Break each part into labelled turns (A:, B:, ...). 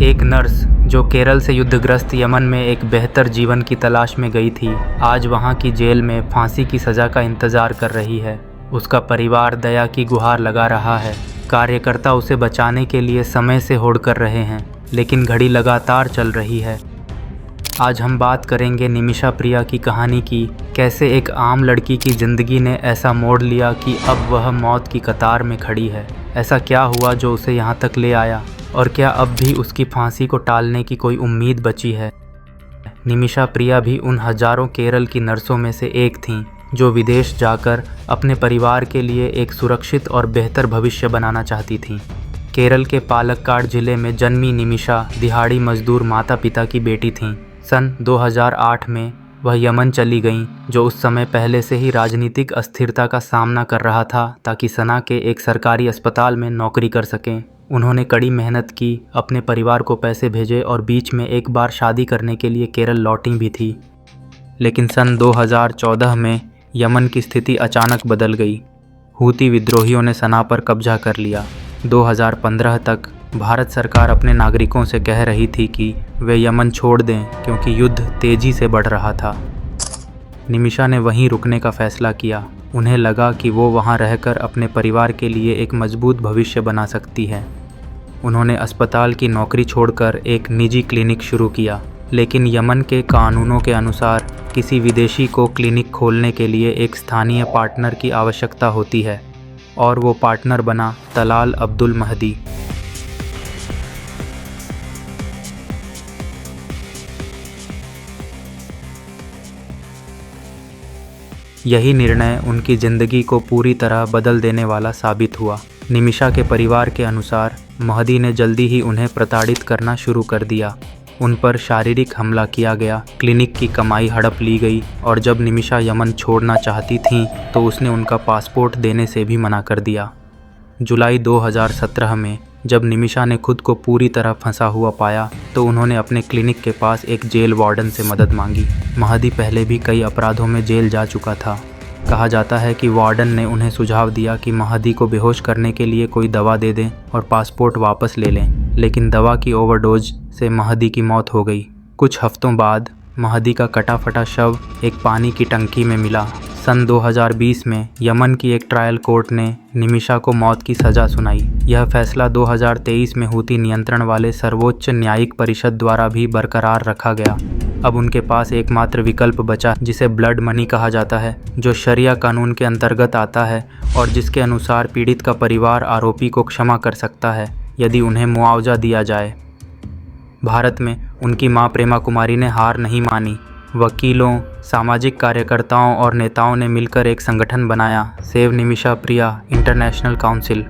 A: एक नर्स जो केरल से युद्धग्रस्त यमन में एक बेहतर जीवन की तलाश में गई थी, आज वहां की जेल में फांसी की सज़ा का इंतज़ार कर रही है। उसका परिवार दया की गुहार लगा रहा है। कार्यकर्ता उसे बचाने के लिए समय से होड़ कर रहे हैं, लेकिन घड़ी लगातार चल रही है। आज हम बात करेंगे निमिषा प्रिया की कहानी की, कैसे एक आम लड़की की ज़िंदगी ने ऐसा मोड़ लिया कि अब वह मौत की कतार में खड़ी है। ऐसा क्या हुआ जो उसे यहाँ तक ले आया, और क्या अब भी उसकी फांसी को टालने की कोई उम्मीद बची है? निमिषा प्रिया भी उन हजारों केरल की नर्सों में से एक थीं, जो विदेश जाकर अपने परिवार के लिए एक सुरक्षित और बेहतर भविष्य बनाना चाहती थीं। केरल के पालक्काड जिले में जन्मी निमिषा दिहाड़ी मजदूर माता पिता की बेटी थीं। सन 2008 में वह यमन चली गईं, जो उस समय पहले से ही राजनीतिक अस्थिरता का सामना कर रहा था, ताकि सना के एक सरकारी अस्पताल में नौकरी कर सकें। उन्होंने कड़ी मेहनत की, अपने परिवार को पैसे भेजे और बीच में एक बार शादी करने के लिए केरल लौटी भी थी। लेकिन सन 2014 में यमन की स्थिति अचानक बदल गई। हूती विद्रोहियों ने सना पर कब्जा कर लिया। 2015 तक भारत सरकार अपने नागरिकों से कह रही थी कि वे यमन छोड़ दें, क्योंकि युद्ध तेज़ी से बढ़ रहा था। निमिषा ने वहीं रुकने का फैसला किया। उन्हें लगा कि वो वहां रहकर अपने परिवार के लिए एक मजबूत भविष्य बना सकती है। उन्होंने अस्पताल की नौकरी छोड़कर एक निजी क्लिनिक शुरू किया, लेकिन यमन के कानूनों के अनुसार किसी विदेशी को क्लिनिक खोलने के लिए एक स्थानीय पार्टनर की आवश्यकता होती है, और वो पार्टनर बना तलाल अब्दुल महदी। यही निर्णय उनकी ज़िंदगी को पूरी तरह बदल देने वाला साबित हुआ। निमिषा के परिवार के अनुसार महदी ने जल्दी ही उन्हें प्रताड़ित करना शुरू कर दिया। उन पर शारीरिक हमला किया गया, क्लिनिक की कमाई हड़प ली गई, और जब निमिषा यमन छोड़ना चाहती थीं तो उसने उनका पासपोर्ट देने से भी मना कर दिया। जुलाई 2017 में जब निमिषा ने खुद को पूरी तरह फंसा हुआ पाया, तो उन्होंने अपने क्लिनिक के पास एक जेल वार्डन से मदद मांगी। महदी पहले भी कई अपराधों में जेल जा चुका था। कहा जाता है कि वार्डन ने उन्हें सुझाव दिया कि महदी को बेहोश करने के लिए कोई दवा दे दें और पासपोर्ट वापस ले लें, लेकिन दवा की ओवरडोज से महदी की मौत हो गई। कुछ हफ्तों बाद महदी का कटा फटा शव एक पानी की टंकी में मिला। सन 2020 में यमन की एक ट्रायल कोर्ट ने निमिषा को मौत की सज़ा सुनाई। यह फैसला 2023 में हूती नियंत्रण वाले सर्वोच्च न्यायिक परिषद द्वारा भी बरकरार रखा गया। अब उनके पास एकमात्र विकल्प बचा, जिसे ब्लड मनी कहा जाता है, जो शरिया कानून के अंतर्गत आता है और जिसके अनुसार पीड़ित का परिवार आरोपी को क्षमा कर सकता है यदि उन्हें मुआवजा दिया जाए। भारत में उनकी मां प्रेमा कुमारी ने हार नहीं मानी। वकीलों, सामाजिक कार्यकर्ताओं और नेताओं ने मिलकर एक संगठन बनाया, सेव निमिषा प्रिया इंटरनेशनल काउंसिल।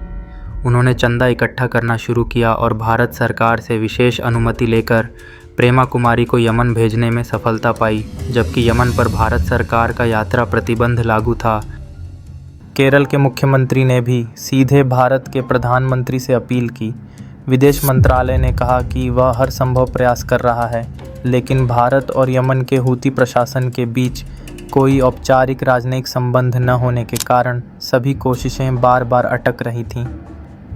A: उन्होंने चंदा इकट्ठा करना शुरू किया और भारत सरकार से विशेष अनुमति लेकर प्रेमा कुमारी को यमन भेजने में सफलता पाई, जबकि यमन पर भारत सरकार का यात्रा प्रतिबंध लागू था। केरल के मुख्यमंत्री ने भी सीधे भारत के प्रधानमंत्री से अपील की। विदेश मंत्रालय ने कहा कि वह हर संभव प्रयास कर रहा है, लेकिन भारत और यमन के हूती प्रशासन के बीच कोई औपचारिक राजनयिक संबंध न होने के कारण सभी कोशिशें बार बार अटक रही थीं।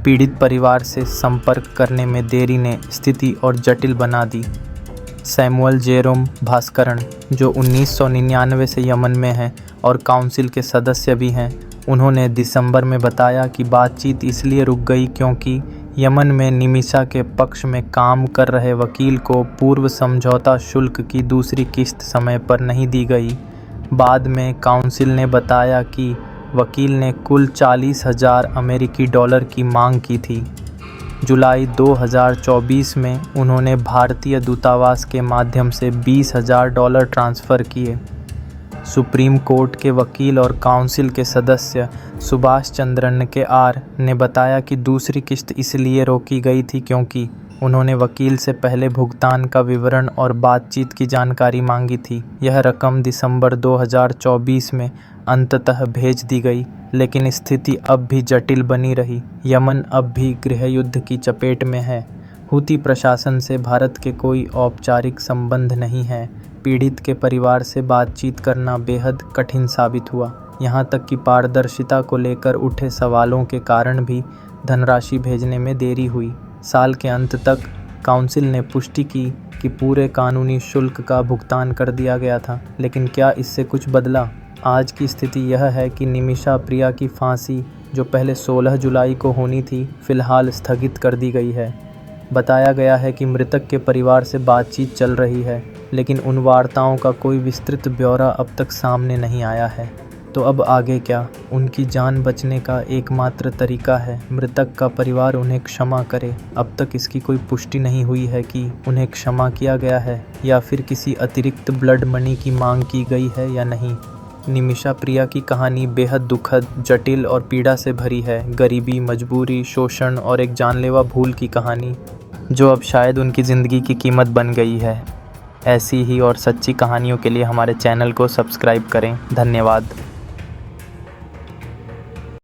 A: पीड़ित परिवार से संपर्क करने में देरी ने स्थिति और जटिल बना दी। सैमुअल जेरोम भास्करन, जो 1999 से यमन में हैं और काउंसिल के सदस्य भी हैं, उन्होंने दिसंबर में बताया कि बातचीत इसलिए रुक गई क्योंकि यमन में निमिषा के पक्ष में काम कर रहे वकील को पूर्व समझौता शुल्क की दूसरी किस्त समय पर नहीं दी गई। बाद में काउंसिल ने बताया कि वकील ने कुल 40,000 अमेरिकी डॉलर की मांग की थी। जुलाई 2024 में उन्होंने भारतीय दूतावास के माध्यम से 20,000 डॉलर ट्रांसफ़र किए। सुप्रीम कोर्ट के वकील और काउंसिल के सदस्य सुभाष चंद्रन के आर ने बताया कि दूसरी किस्त इसलिए रोकी गई थी क्योंकि उन्होंने वकील से पहले भुगतान का विवरण और बातचीत की जानकारी मांगी थी। यह रकम दिसंबर 2024 में अंततः भेज दी गई, लेकिन स्थिति अब भी जटिल बनी रही। यमन अब भी गृह युद्ध की चपेट में है। हूती प्रशासन से भारत के कोई औपचारिक संबंध नहीं है। पीड़ित के परिवार से बातचीत करना बेहद कठिन साबित हुआ। यहाँ तक कि पारदर्शिता को लेकर उठे सवालों के कारण भी धनराशि भेजने में देरी हुई। साल के अंत तक काउंसिल ने पुष्टि की कि पूरे कानूनी शुल्क का भुगतान कर दिया गया था, लेकिन क्या इससे कुछ बदला? आज की स्थिति यह है कि निमिषा प्रिया की फांसी, जो पहले 16 जुलाई को होनी थी, फिलहाल स्थगित कर दी गई है। बताया गया है कि मृतक के परिवार से बातचीत चल रही है, लेकिन उन वार्ताओं का कोई विस्तृत ब्यौरा अब तक सामने नहीं आया है। तो अब आगे क्या? उनकी जान बचने का एकमात्र तरीका है मृतक का परिवार उन्हें क्षमा करे। अब तक इसकी कोई पुष्टि नहीं हुई है कि उन्हें क्षमा किया गया है या फिर किसी अतिरिक्त ब्लड मनी की मांग की गई है या नहीं। निमिषा प्रिया की कहानी बेहद दुखद, जटिल और पीड़ा से भरी है। गरीबी, मजबूरी, शोषण और एक जानलेवा भूल की कहानी, जो अब शायद उनकी ज़िंदगी की कीमत बन गई है। ऐसी ही और सच्ची कहानियों के लिए हमारे चैनल को सब्सक्राइब करें। धन्यवाद।